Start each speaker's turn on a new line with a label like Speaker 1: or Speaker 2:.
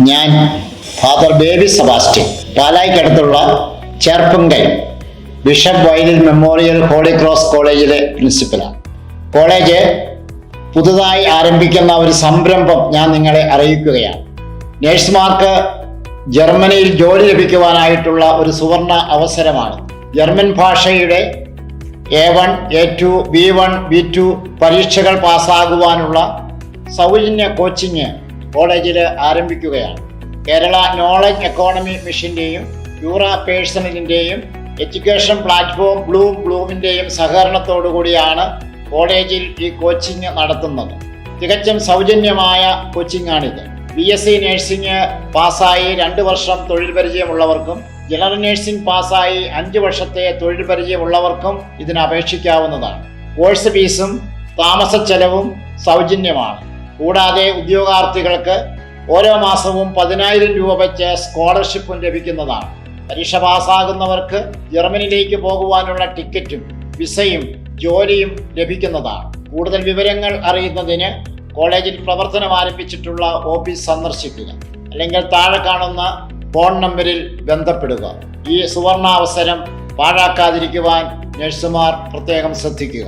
Speaker 1: ഞാൻ ഫാദർ ബേബി സെബാസ്റ്റ്യൻ, പാലായ്ക്കടുത്തുള്ള Cherpunkal bishop Vayalil memorial holy cross കോളേജിലെ പ്രിൻസിപ്പലാണ്. കോളേജ് പുതുതായി ആരംഭിക്കുന്ന ഒരു സംരംഭം ഞാൻ നിങ്ങളെ അറിയിക്കുകയാണ്. നേഴ്സുമാർക്ക് ജർമ്മനിയിൽ ജോലി ലഭിക്കുവാനായിട്ടുള്ള ഒരു സുവർണ അവസരമാണ്. ജർമ്മൻ ഭാഷയുടെ A1, A2, B1, B2 പരീക്ഷകൾ പാസ്സാകുവാനുള്ള സൗജന്യ കോച്ചിങ് കോളേജിൽ ആരംഭിക്കുകയാണ്. കേരള നോളജ് എക്കോണമി മിഷന്റെയും യൂറ പേഴ്സണലിൻ്റെയും എഡ്യൂക്കേഷൻ പ്ലാറ്റ്ഫോം ബ്ലൂമിൻ്റെയും സഹകരണത്തോടു കൂടിയാണ് കോളേജിൽ ഈ കോച്ചിങ് നടത്തുന്നത്. തികച്ചും സൗജന്യമായ കോച്ചിങ്ങാണിത്. BSc നഴ്സിംഗ് പാസ്സായി 2 വർഷം തൊഴിൽ പരിചയമുള്ളവർക്കും ജനറൽ നഴ്സിംഗ് പാസ്സായി 5 വർഷത്തെ തൊഴിൽ പരിചയമുള്ളവർക്കും ഇതിന് അപേക്ഷിക്കാവുന്നതാണ്. കോഴ്സ് ഫീസും താമസ ചെലവും സൗജന്യമാണ്. കൂടാതെ ഉദ്യോഗാർത്ഥികൾക്ക് ഓരോ മാസവും 10,000 രൂപ വെച്ച് സ്കോളർഷിപ്പും ലഭിക്കുന്നതാണ്. പരീക്ഷ പാസ്സാകുന്നവർക്ക് ജർമ്മനിയിലേക്ക് പോകുവാനുള്ള ടിക്കറ്റും വിസയും ജോലിയും ലഭിക്കുന്നതാണ്. കൂടുതൽ വിവരങ്ങൾ അറിയുന്നതിന് കോളേജിൽ പ്രവർത്തനം ആരംഭിച്ചിട്ടുള്ള ഓഫീസ് സന്ദർശിക്കുക, അല്ലെങ്കിൽ താഴെ കാണുന്ന ഫോൺ നമ്പറിൽ ബന്ധപ്പെടുക. ഈ സുവർണാവസരം പാഴാക്കാതിരിക്കുവാൻ നഴ്സുമാർ പ്രത്യേകം ശ്രദ്ധിക്കുക.